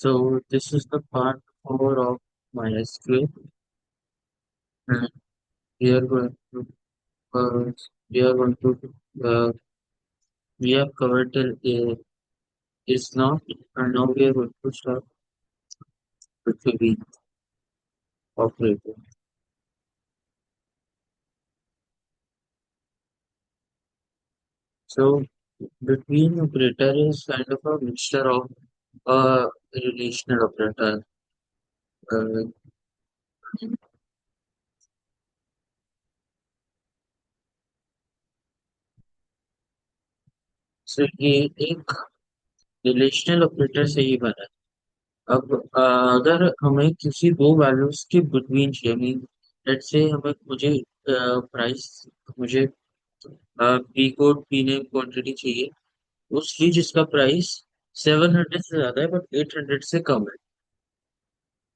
So this is the part 4 of MySQL, and we are going to uh, we are going to we have covered till A is not, and now we are going to start with the B operator. So between operator is kind of a mixture of a relational operator. Uh, so ये एक relational operator से ही बना है। अब अगर हमें किसी दो वैल्यूज के बिटवीन चाहिए, मीन लेट्स से हमें मुझे प्राइस मुझे P code P name quantity चाहिए, उस चीज जिसका प्राइस 700 से ज्यादा है बट 800 से कम है।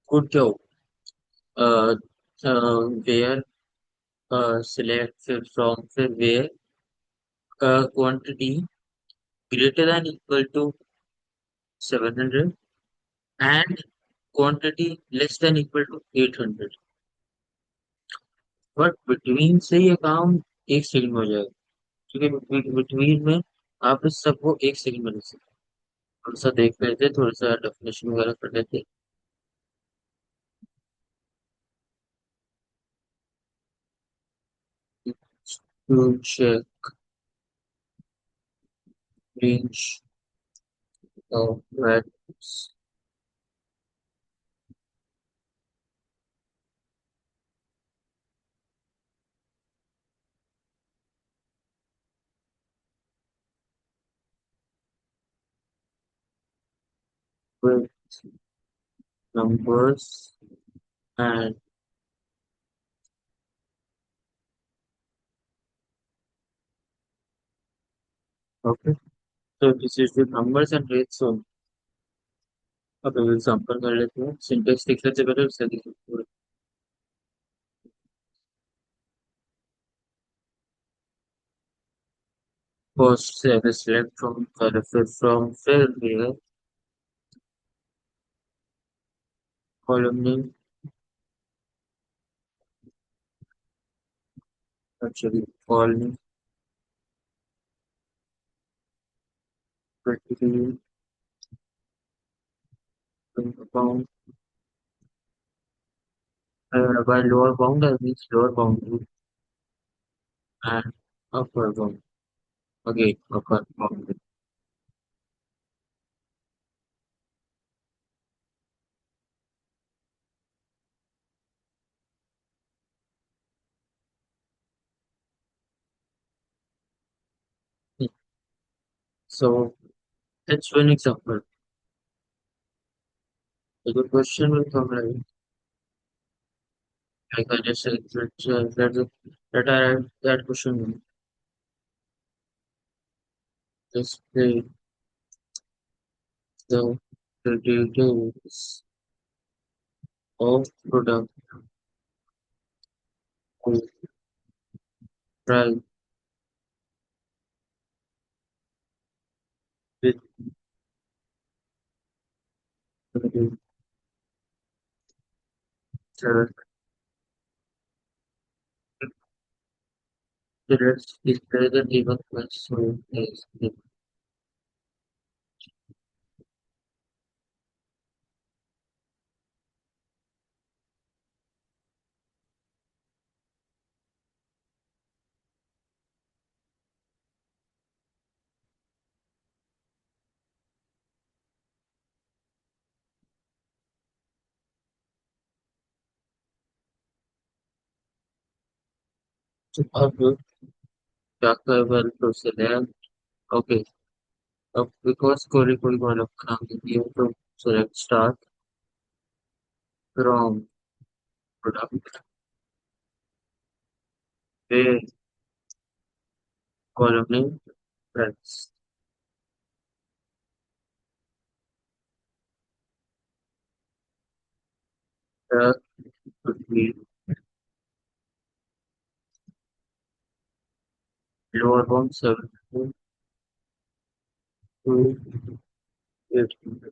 कोड क्या हो, वेयर सिलेक्ट फिर फ्रॉम फिर where quantity greater than equal to 700 and quantity less than equal to 800। But between से ये काम एक सेकंड में हो जाएगा, क्योंकि बिटवीन में आप इस सबको एक सेकंड में लिख सकते हैं। थोड़ा सा देख लेते, थोड़ा सा डेफिनेशन वगैरह कर लेते। to check range of values with numbers and okay. So this is the numbers and rates. So अब एग्जांपल कर लेते हैं, सिंटेक्स लिखने से पहले उससे देखिए। फर्स्ट से अगर सिलेक्ट फ्रॉम फिर फ्रॉम फिर भी है column name, actually call name practically account by lower bound that means lower boundary and upper bound again upper boundary. So that's one example. So the question will come like I just said that I that question display the details of product of price with the the rest display the table plus so is the to अब क्या कर तो select okay अब because कोई कोई वाला काम दिया तो select start from product where column name price the could be lower bound 7 to 800.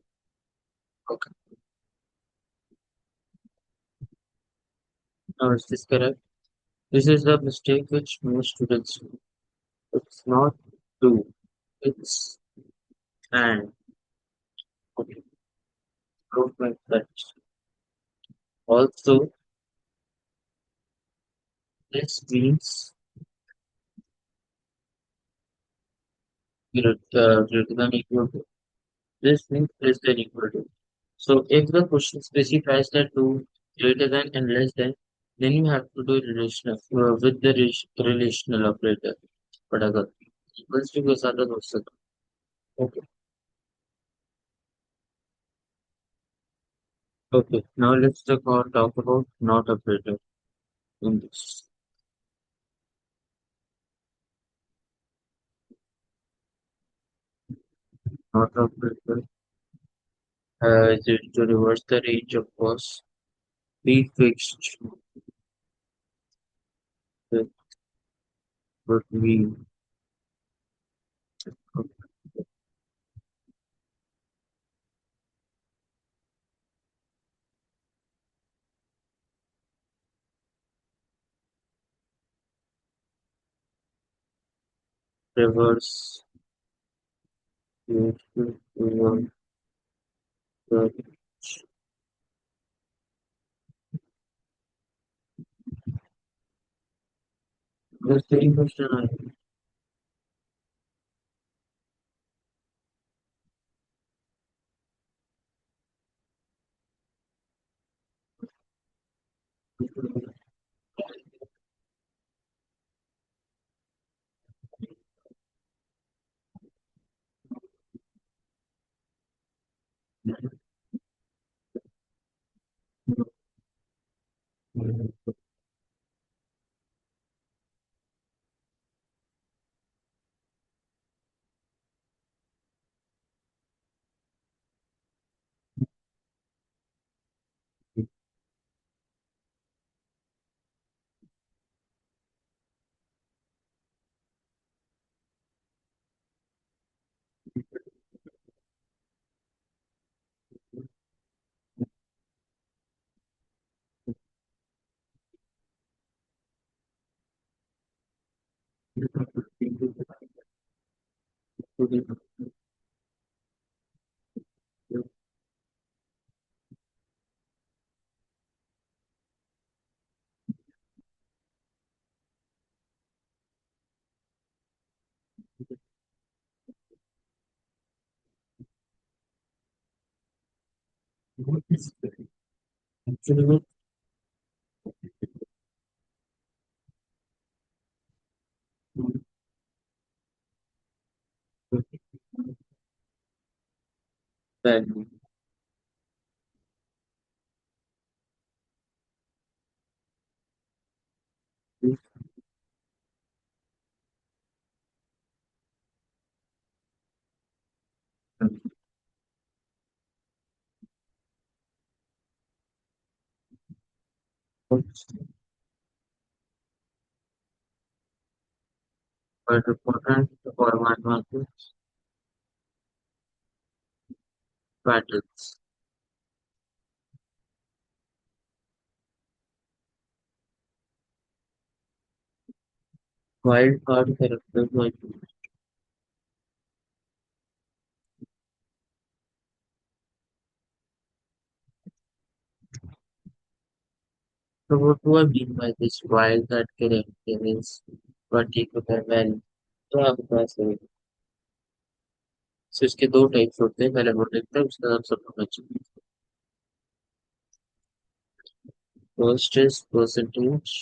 Okay. Now is this correct? This is the mistake which most students do. It's not do. It's and. Okay. Prove my that. Also, this means greater than equal to. This means less than equal to. So if the question specifies the two greater than and less than, then you have to do relational with the relational operator. But अगर equals to के साथ है तो उससे okay. Okay. Now let's talk about not operator in this. Not operator is it to reverse the range of course. Be fixed with what we reverse the the same question I actually that but important for mathematics patterns. Wild card characters like so what do I mean by this wild card character is particular value तो आपके पास है so इसके दो types होते हैं पहले वो देखते हैं उसका नाम सब होना चाहिए first is percentage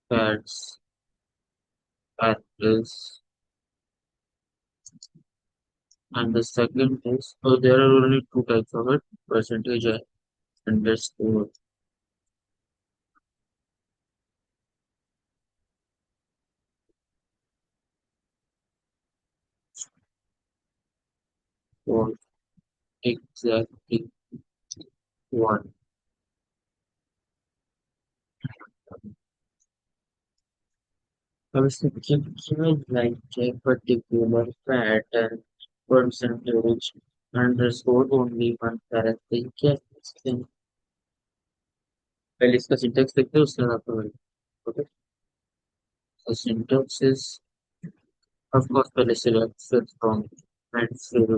facts factors and the second is so there are only two types of it percentage and best score और एग्जैक्टली वन। अब इससे like a particular pattern percentage underscore only one character क्या इसके- पहले इसका syntax देखते हैं उसके बाद आपको okay. so syntax is of course पहले select set from and फिर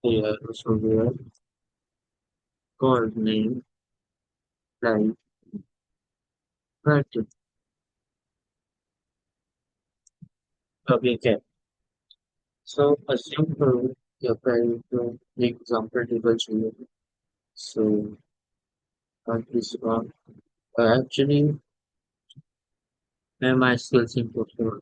here so here called name like pattern। अब ये क्या है so assume करो कि आपका एक एग्जांपल टेबल चाहिए so इसका actually मैं MySQL से import करूँ।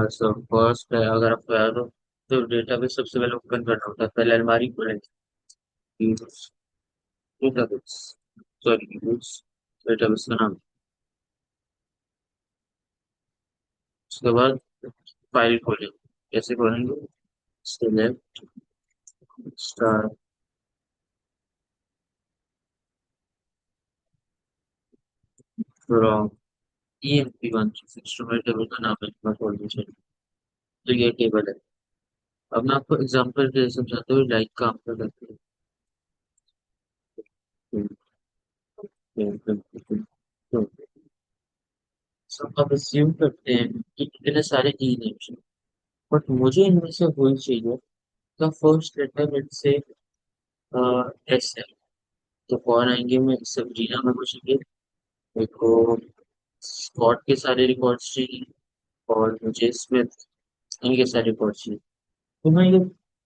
सो फर्स्ट अगर आप याद हो तो डेटाबेस सबसे पहले ओपन करना होता है पहले अलमारी खोलेंगे डेटाबेस सॉरी यूज डेटाबेस का नाम उसके बाद फाइल खोलेंगे कैसे खोलेंगे सिलेक्ट स्टार फ्रॉम EMP1 में टेबल का नाम है मैं खोल दीजिए तो ये टेबल है। अब मैं आपको एग्जांपल के लिए समझाता हूँ लाइक काम कर करते हैं। सब अब assume करते हैं कि इतने सारे ई नेम्स हैं बट मुझे इनमें से वही चाहिए का फर्स्ट लेटर लेट से एस है तो कौन आएंगे मैं सबरीना में पूछेंगे मेरे को स्कॉट के सारे रिकॉर्ड्स चाहिए और मुझे स्मिथ इनके सारे रिकॉर्ड्स चाहिए तो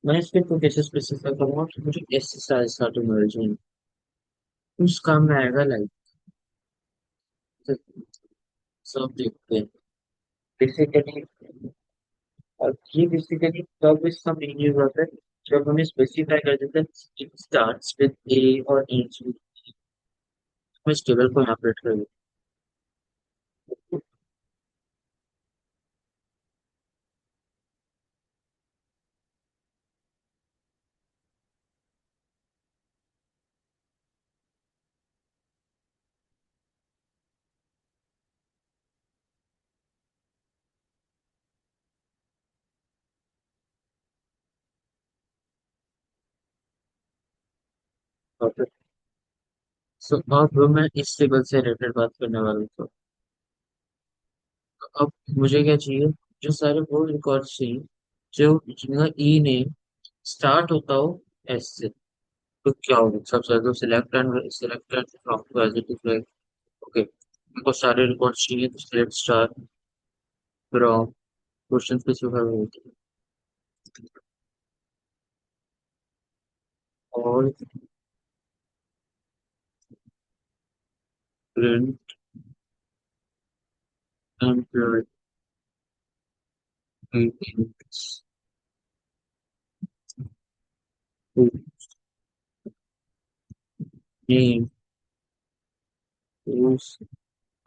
मैं इसके तो कैसे स्पेसिफाई करूंगा कि मुझे एस से सारे स्टार्टिंग मिल जाएंगे उस काम में आएगा लाइक सब देखते हैं बेसिकली। अब ये बेसिकली तब इसका मीनिंग ये होता है जब हमें स्पेसिफाई कर देते हैं इट स्टार्ट्स विद ए और एंड्स विद मैं इस टेबल को यहाँ पे कर देता हूँ। सो अब मैं इस टेबल से रिलेटेड बात करने वाला हूँ तो अब मुझे क्या चाहिए जो सारे वो रिकॉर्ड चाहिए जो जिनका ई ने स्टार्ट होता हो एस से तो क्या होगा सबसे ज्यादा select and from too as it is okay उनको सारे रिकॉर्ड चाहिए तो select star from question specify होती है और print employee name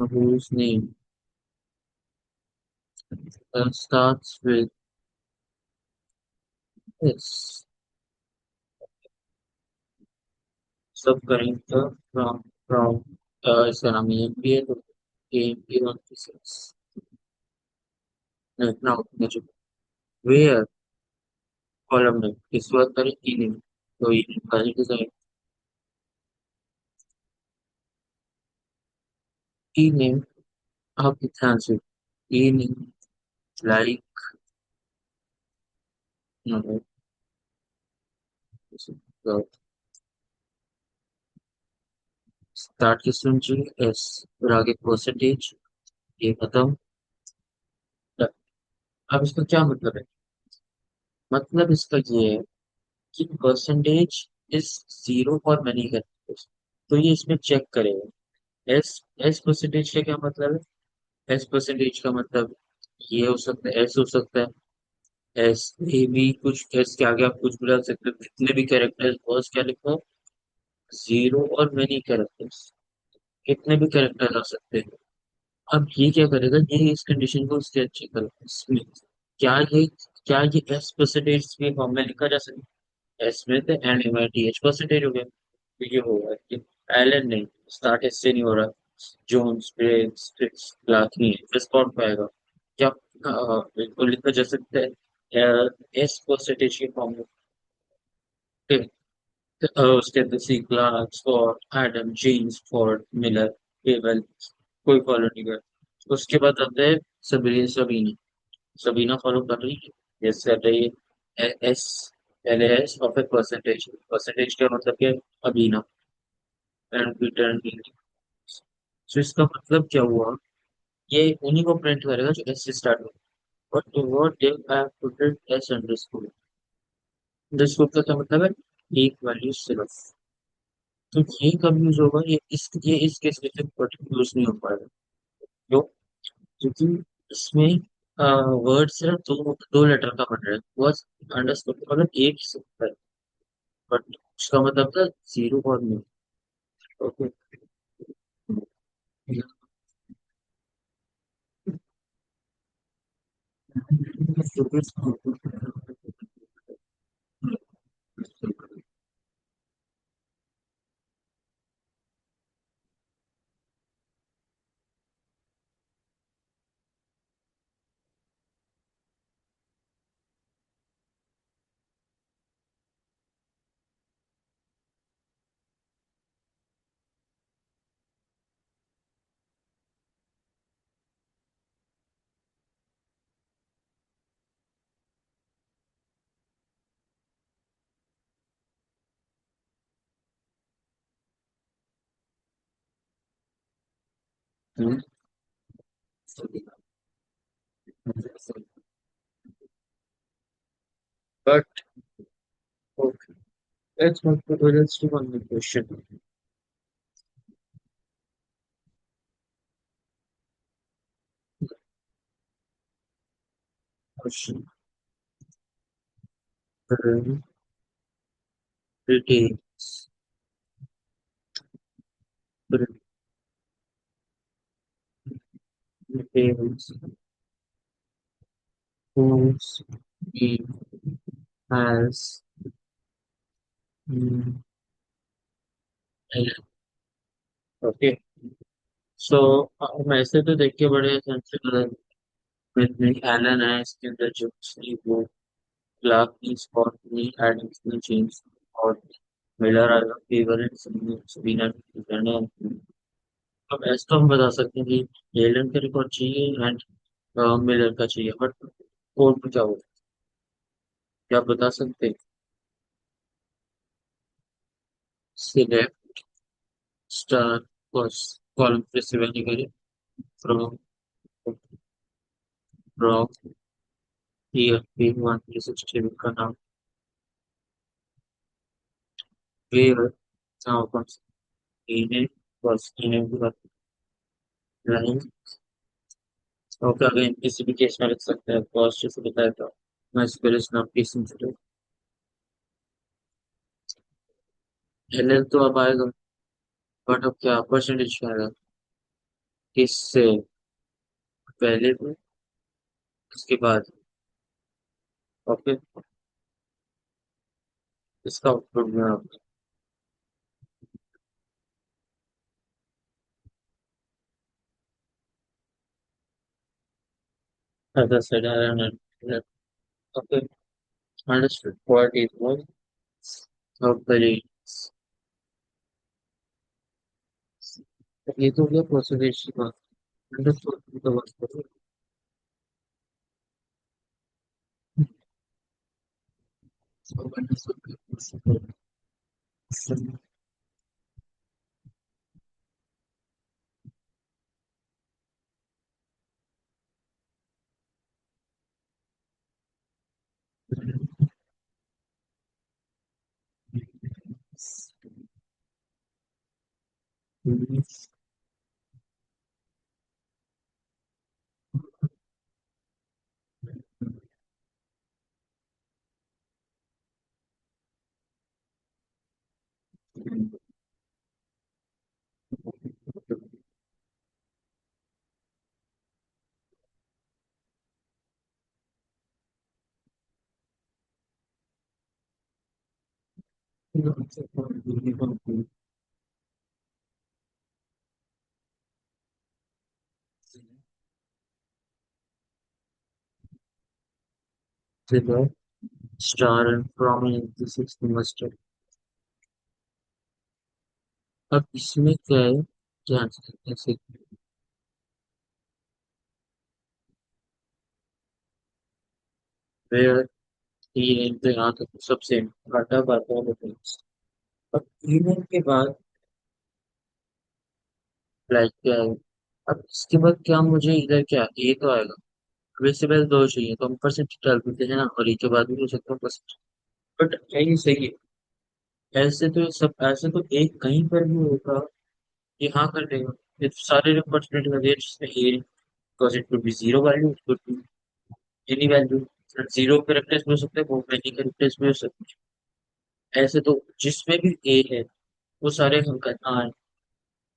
whose name starts with S सब करेंगे तो फ्रॉम इसका नाम एमपी है तो एमपी 1 to 6 इतना होता है वेयर कॉलम में इस बात करें ई नेम तो ई नेम का डिजाइन ई नेम आप ध्यान से ई नेम लाइक स्टार्ट की स्ट्रिंग चाहिए एस और आगे परसेंटेज ये खत्म। अब इसका क्या मतलब है मतलब इसका ये है कि परसेंटेज इज जीरो और मैनी करते तो ये इसमें चेक करेगा एस एस परसेंटेज का क्या मतलब है एस परसेंटेज का मतलब ये हो सकता है एस हो सकता है एस ए बी कुछ एस के आगे आप कुछ भी डाल सकते हो कितने भी कैरेक्टर्स बस क्या लिखो जीरो और मेनी कैरेक्टर्स कितने भी कैरेक्टर्स आ सकते हैं अब ये क्या करेगा, ये इस कंडीशन को उसके अच्छे कर इसमें क्या ये क्या ये एस परसेंटेज के फॉर्म में लिखा जा सकता है? एस में थे and M I T H percentage हो गया, तो ये होगा कि एलन नहीं, स्टार्ट एस से नहीं हो रहा, जोन्स ब्रेक्स स्ट्रिक्स क्लास नहीं है, फिर कौन पाएगा क्या? बिल्कुल लिखा जा सकता है एस परसेंटेज के फॉर्म में। ठीक है, उसके अंदर see Clark Scott Adam James Ford Miller केवल कोई फॉलो नहीं कर। उसके बाद आता है सबरीन सबीना। सबीना फॉलो कर रही है, यस कर रही है। S L S of a percentage, percentage का मतलब क्या है? अबीना एंड रिटर्न। सो इसका मतलब क्या हुआ, ये उन्हीं को प्रिंट करेगा जो एस से स्टार्ट हो। But what they have put S underscore, underscore का क्या मतलब है? एक वैल्यू सिर्फ। तो ये कब यूज होगा, ये इस केस में पर्टिकुलर यूज नहीं हो पाएगा। क्यों? क्योंकि इसमें वर्ड सिर्फ दो लेटर का बन रहा है, बस अंडरस्कोर मतलब एक ही सकता है, बट उसका मतलब था जीरो और नहीं। Okay. But okay, let's move to let's do one more question. Question. Details. Details. Who's he has okay. So हम ऐसे तो देख के बड़े सेंसिबल में एलन है, इसके अंदर जो उसकी वो क्लार्क की स्कॉट की एडम्स ने चेंज और मिलर आया फेवर एंड सबीना ने। अब ऐसा तो हम बता सकते हैं कि एलन का रिकॉर्ड चाहिए एंड मिलर का चाहिए, बट कोड में क्या होगा, क्या आप बता सकते हैं? सिलेक्ट स्टार कॉलम पे से वैल्यू करें from from year P one three sixty का नाम वेयर नाउ कॉन्स ईने बस ईने लाइन। ओके, अगर किसी भी केस में लिख सकते हैं कॉस्ट जैसे बताया था, मैं स्पेलिश नाम की सिंसिटिव एल तो अब आएगा, बट अब क्या परसेंटेज क्या आएगा, किससे पहले को उसके बाद। ओके, इसका आउटपुट में आप other side and okay, understood what it was of the rates। ये तो हो गया परसेंटेज की बात, अंडरस्टूड की तो बात करो। Star and prominent this is the mustard. अब इसमें क्या है, ध्यान से ऐसे वेयर ये तो यहाँ तक सब सेम घाटा बाटा होता। अब ईमेल के बाद लाइक क्या है, अब इसके बाद क्या मुझे इधर क्या ए तो आएगा, वैसे पहले दो चाहिए तो हम परसेंट डाल देते हैं ना, और ए के बाद भी हो सकता है परसेंट। बट यही सही है, ऐसे तो सब ऐसे तो एक कहीं पर भी होगा, ये हाँ कर देगा। ये तो सारे रिकॉर्ड का रेट जिसमें ए, because it could be zero value, it could be any value. Zero पे रिप्लेस भी हो सकता है, वो मैनी का रिप्लेस भी हो सकता है। ऐसे तो जिसमें भी ए है वो सारे हम करना है।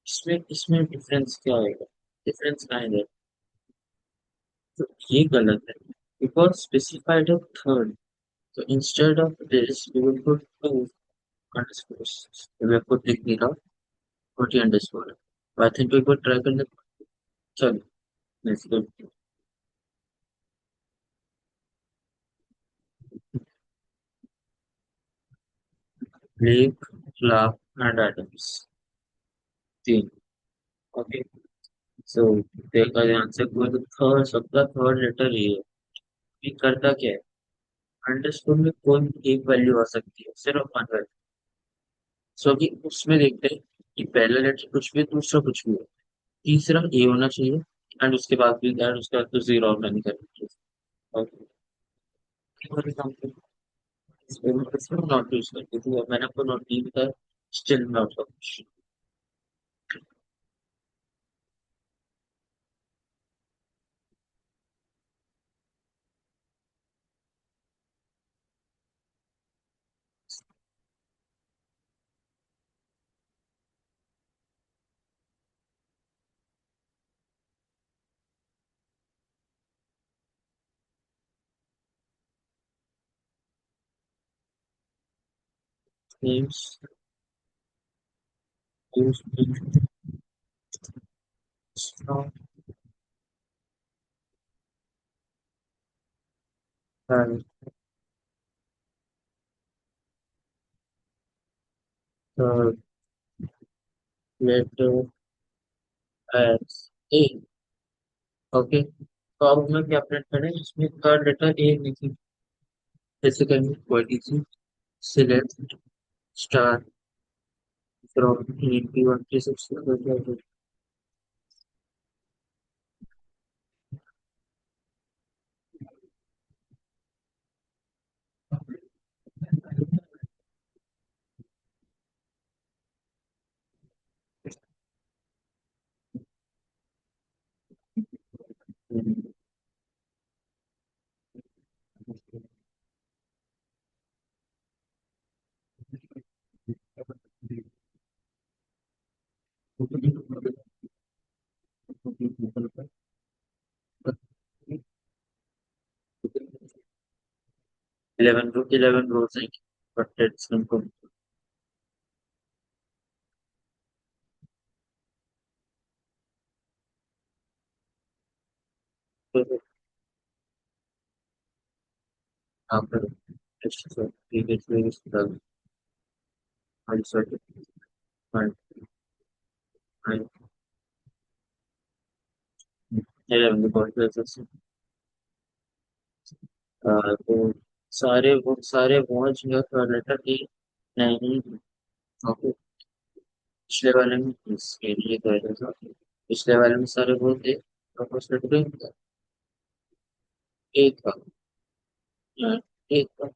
इसमें इसमें डिफरेंस क्या होगा, डिफरेंस कहाँ है, तो ये गलत है। बिकॉज स्पेसिफाइड है third, so instead of this, we will put two underscores. We will put लिख दिया 40 underscore. I think we could try कर लेते। चलो, let's go. Blake, Clark, and Adams. तीन। Okay. So देखा ध्यान से, कोई तो थर्ड, सबका थर्ड लेटर ये है। ये करता क्या है, अंडरस्कोर में कोई भी एक वैल्यू आ सकती है, सिर्फ वन वैल्यू। सो कि उसमें देखते हैं कि पहला लेटर कुछ भी है, दूसरा कुछ भी है, तीसरा ए होना चाहिए, एंड उसके बाद भी, एंड उसके बाद तो जीरो और नहीं करना चाहिए। फॉर एग्जाम्पल इसमें नॉट यूज करती थी, और मैंने आपको नॉट नहीं बताया, still not publish. Names use from and later S A. Okay, तो अब हमें क्या प्रिंट करें, इसमें थर्ड लेटर ए लिखी, जैसे करेंगे क्वालिटी से select star from T one three six. Eleven rows हैं, but it's simple. after exercise, previously studied, I decided and I eleven because there's तो सारे वॉच या लेटर की नहीं। ओके, पिछले वाले में इसके लिए कह रहा था, पिछले वाले में सारे वो थे, तो फर्स्ट लेटर एक का, एक का।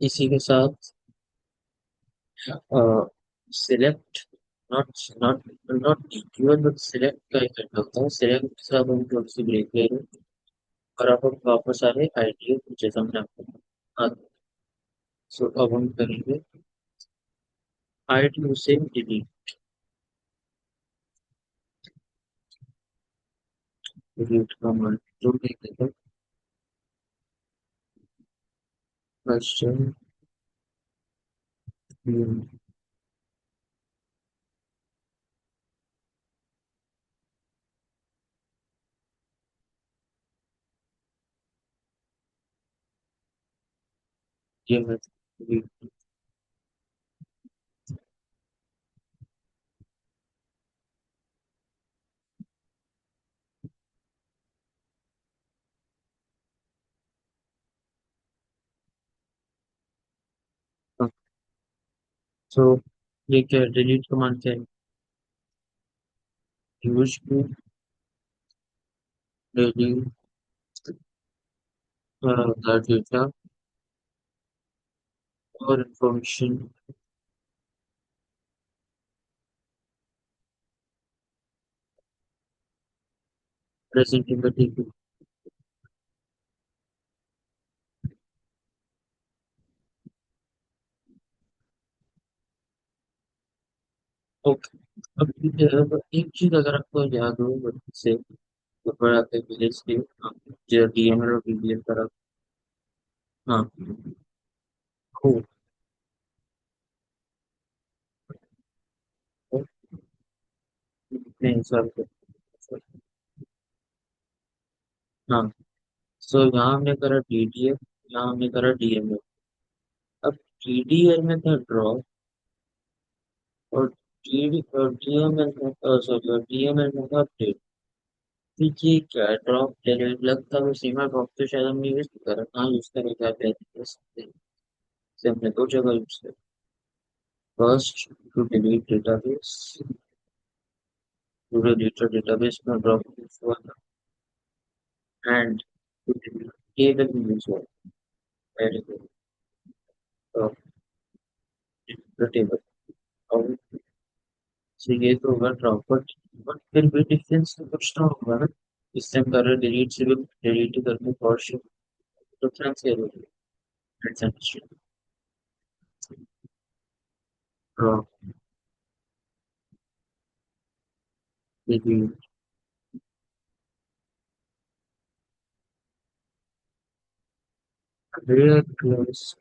इसी के साथ select, not not not equal but select का ही करना होता है, सिलेक्ट के साथ हम थोड़ी सी ब्रेक ले रहे हैं, और अब हम वापस आ रहे हैं आइडिया जैसा हमने आपको हाँ। सो अब हम करेंगे आइडिया से डिलीट, डिलीट का मान जो देख लेते हैं। क्वेश्चन ये मैं तो ये क्या डिलीट कमांड क्या है? Use to delete the data और information present in the table. Okay. अब अब एक चीज अगर आपको याद हो बच्चे से ऊपर आते विलेज के जो डीएमएल और बीबीएल करा। हाँ। हो हो, इतने हिसाब से। हाँ। सो यहाँ हमने करा डीडीएफ, यहाँ हमने करा डीएमएल। अब डीडीएल में था ड्रॉ और डी और डीएमएल में सॉरी डीएमएल में था अपडेट। तो ये क्या है ड्रॉप डेलीट लगता है सीमा ड्रॉप तो शायद हमने यूज करा, कहाँ यूज करें क्या कर सकते हैं। इसे हमने दो जगह यूज करा। First to delete database, to delete database में ड्रॉप यूज हुआ था एंड टू डिलीट टेबल में यूज हुआ। Very good. ड्रॉप टेबल और से ये तो होगा ड्रॉप बट फिर भी डिफरेंस तो कुछ तो होगा ना। इस टाइम कर रहे डिलीट से भी डिलीट करने और डिफरेंस क्या होगा? Let's understand. Drop delete where clause.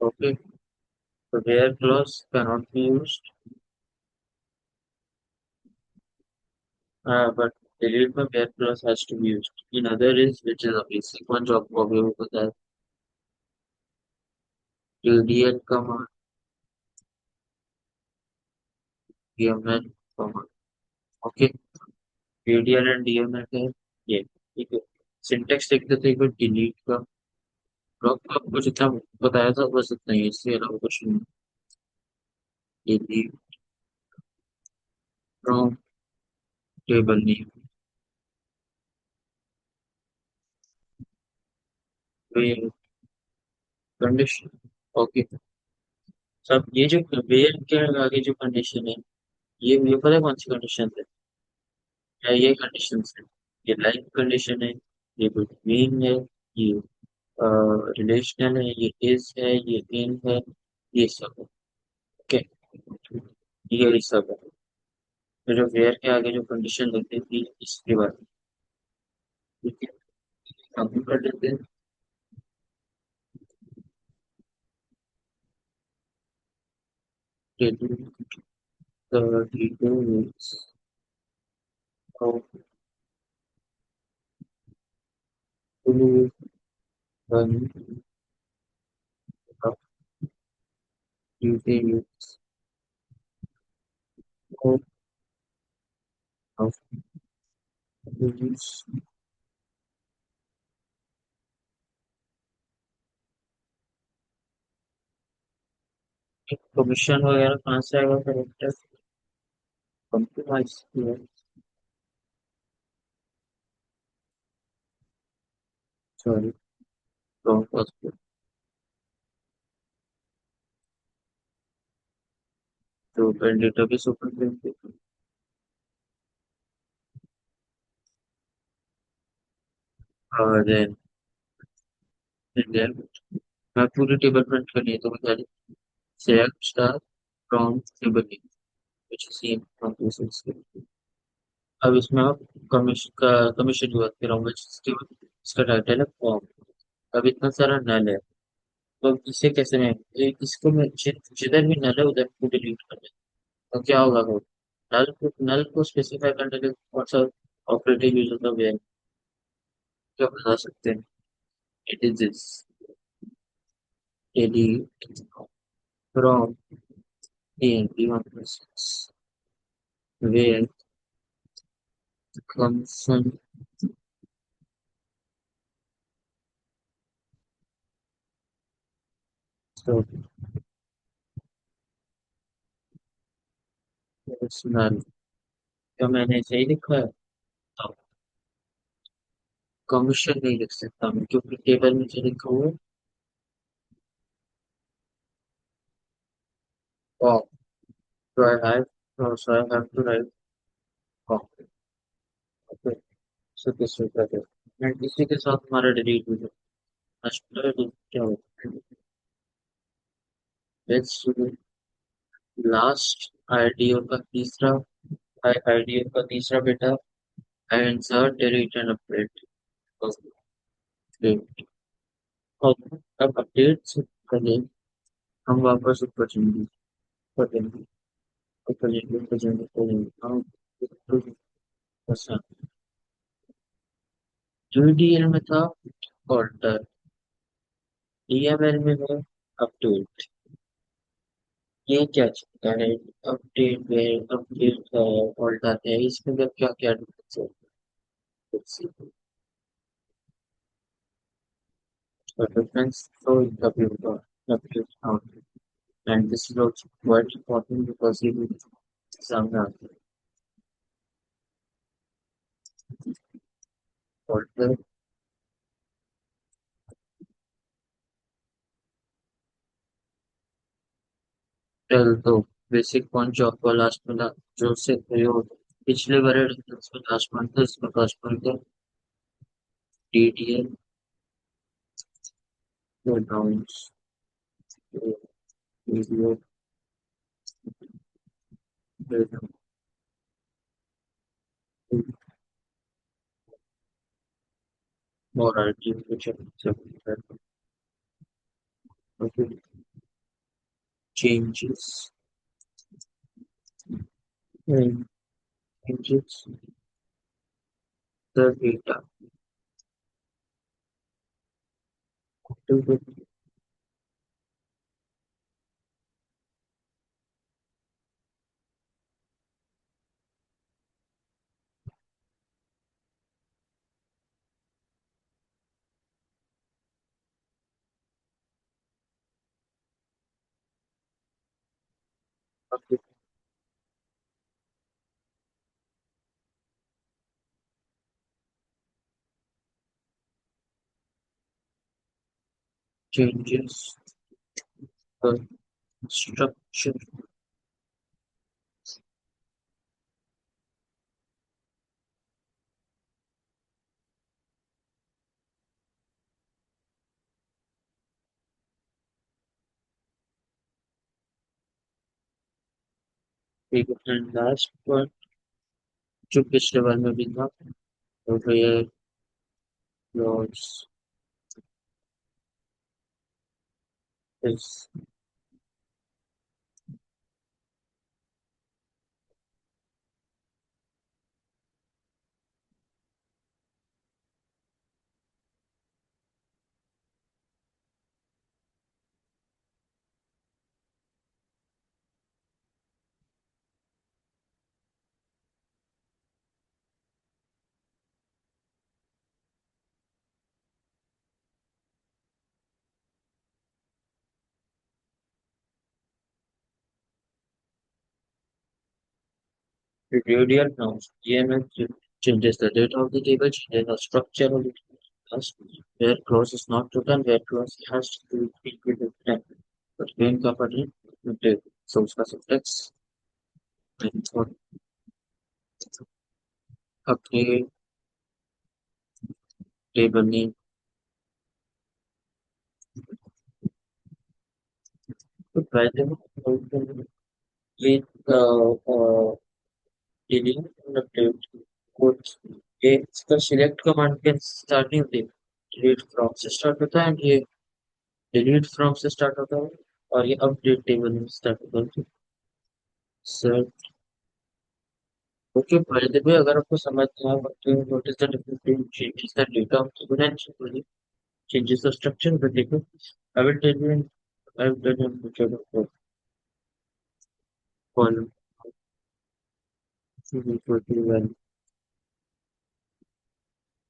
Okay, so where clause cannot be used, but delete में where clause has to be used. In other is which is a basic one जो आपको अभी भी पता है TDL command, DML command. Okay. TDL and DML है ये, ठीक है। सिंटेक्स लिख देते एक बार डिलीट का। ब्लॉक का आपको जितना बताया था बस इतना ही, इससे अलावा कुछ नहीं। Delete from table name where condition. Okay. सब ये जो वेयर के आगे जो कंडीशन है, ये पता है कौन सी कंडीशन है? या ये कंडीशन है? ये लाइफ कंडीशन है, ये बिटवीन है, ये रिलेशनल है, ये इज है, ये इन है, ये सब है। ओके। ये सब है। तो जो वेयर के आगे जो कंडीशन लगती थी इसके बाद, ठीक है, हम कर देते हैं the details of the one of details of this commission वगैरह कहाँ से आएगा करेक्टर? कंप्रोमाइज किया। Sorry, wrong password. तो पेन डेटाबेस ओपन करेंगे। और देन मैं पूरी टेबल प्रिंट करनी है तो बता दी। Select star from table which is same from this is- अब इसमें आप कमीशन की बात कर रहा हूँ मैं, इसका टाइटल है फॉर्म। अब इतना सारा नल है, तो अब इसे कैसे मैं इसको मैं जिधर भी नल है उधर को डिलीट कर दें तो क्या होगा वो। नल को स्पेसिफाई करने के लिए कौन सा ऑपरेटिव यूज होता है, क्या बता सकते हैं। It is this delete from AMP1 process where function personal। क्या मैंने सही लिखा है? तो कमीशन नहीं लिख सकता मैं क्योंकि टेबल में जो लिखा हुआ है form. So I have, so I have to write form। Okay, so this will be it। And इसी के साथ हमारा डिलीट हो जाए क्या होगा। लेट्स लास्ट आईडीओ का तीसरा आईडीओ का तीसरा बेटा इंसर्ट डिलीट एंड अपडेट। अब अपडेट से पहले हम वापस ऊपर जाएंगे, ऊपर जाएंगे, ऊपर जाएंगे, ऊपर जाएंगे, ऊपर जाएंगे। हम अच्छा, यूडीएल में था ऑल्टर, डीएमएल में है अपडेट। ये क्या चीज़ है? अपडेट है, अपडेट है, ऑल्टर है, इसमें मतलब क्या क्या डिफरेंस है? The difference so W W count, and this is also quite important because it will exam order tell दो बेसिक पॉइंट जो आपको लास्ट में जो से जो पिछले बारे में लास्ट पॉइंट था इसमें लास्ट पॉइंट था DDL डाउन्स वीडियो और आरटीएम कुछ changes and changes the data to the changes the structure and last one जो पिछले बार में भी था तो फिर yours is radial nouns. EMF changes the data of the table, changes the structure of it, last. Where clause is not written, where clause has to be written. But when का पढ़ें तो so उसका syntax method अपने table में तो पहले ये delete और अपडेट कोड ये इसका सिलेक्ट कमांड के स्टार्ट नहीं होती डिलीट फ्रॉम से स्टार्ट होता है एंड ये डिलीट फ्रॉम से स्टार्ट होता है और ये अपडेट टेबल में स्टार्ट होता है sir okay by the way अगर आपको समझ में आया what is the difference between changes the data of the end changes the structure of the table. I will tell you in I will tell you in future of column is equal to value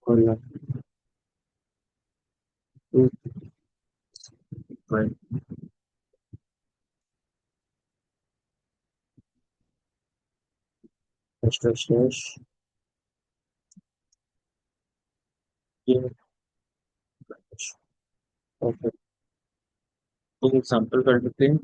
column two equal slash ये okay तो example कर देते हैं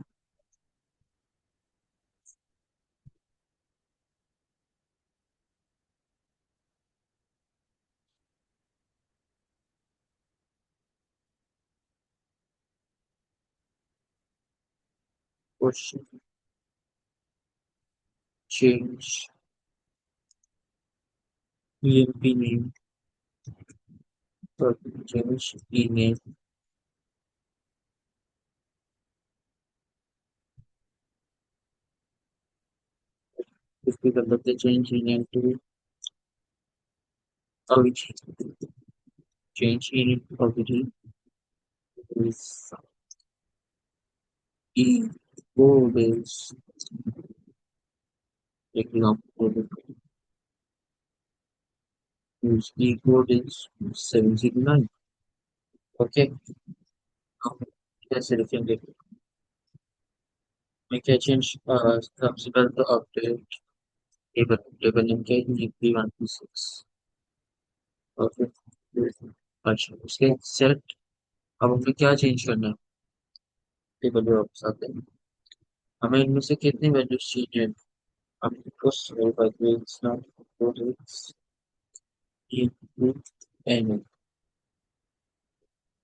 question change emp name change email इसकी कर देते change email to origin change email to origin is e code is example use e code is 709 okay कैसे लिखेंगे मैं क्या चेंज सबसे पहले तो अपडेट टेबल नेम क्या है यूपी 126 ओके अच्छा उसके सेट अब हमें क्या चेंज करना है टेबल में वापस आते हैं हमें इनमें से कितनी वैल्यूज चाहिए हम इसको सॉल्व करते हैं इट्स नॉट इनटू एन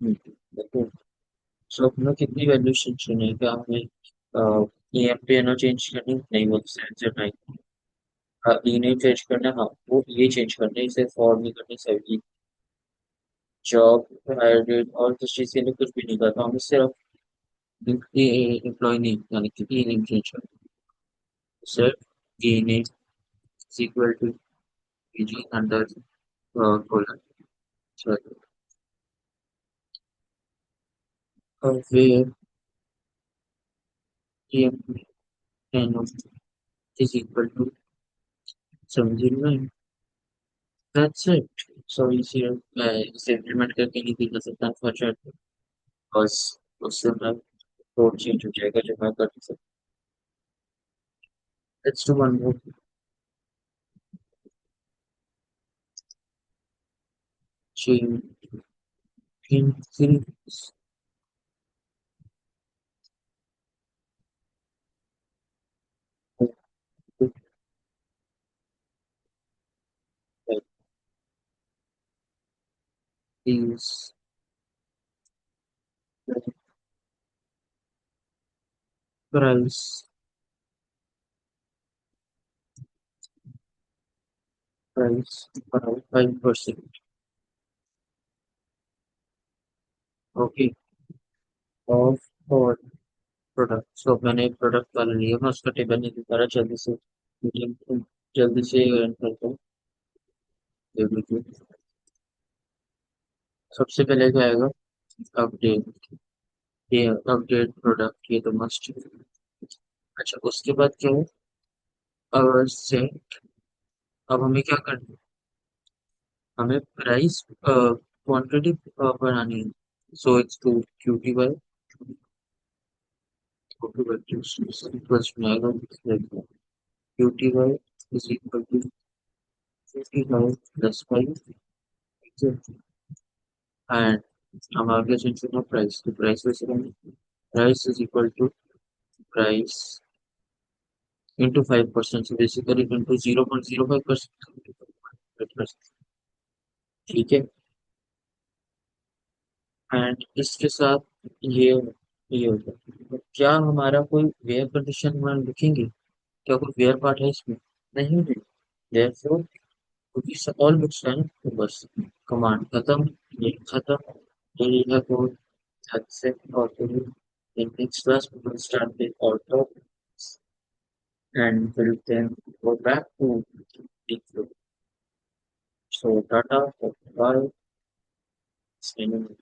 देखो सो हमें कितनी वैल्यूज चेंज करनी है क्या हमें ई एम पे एनो चेंज करनी नहीं वो सेंसर नहीं ई नहीं चेंज करना हाँ वो ये चेंज करना है इसे फॉर नहीं करनी सभी जॉब हायरेड और किस चीज़ के लिए कुछ भी नहीं करता हमें सिर्फ एम्प्लॉय नेम यानी कि ई नेम चेंज करना सिर्फ E name is equal to PG under colon sorry और फिर E M is equal to 709 that's it so इसे इसे इम्प्लीमेंट करके नहीं दिखा सकता अनफॉर्चुनेटली बस उससे मैं कोड चेंज हो जाएगा जो मैं कर सकता let's do one more change increase is price price by 5%. Okay, of all product. So मैंने एक प्रोडक्ट वाला लिया मैं उसका टेबल नहीं दिखा रहा जल्दी से रन करता हूँ टेबल को सबसे पहले क्या आएगा अपडेट ये अपडेट प्रोडक्ट ये तो मस्ट अच्छा उसके बाद क्या है से अब हमें क्या करना है हमें प्राइस क्वांटिटी बनानी है so it's to QT buy QT buy equals में आएगा QT buy is equal to 55 plus 5 and हम आगे चेंज करना प्राइस, तो प्राइस वैसे रहेंगे, price is equal to price into 5%, so basically into 0.05%, ठीक है। एंड इसके साथ ये ये होगा, तो क्या हमारा कोई वेयर कंडीशन में लिखेंगे, क्या कोई वेयर पार्ट है इसमें? नहीं है। देयरफॉर क्योंकि ऑल बुक्स है ना, तो बस कमांड खत्म, ये खत्म, यही है code. that's it for today. In next class, we will start with auto and will then go back to the flow. So, Tata, bye. See you.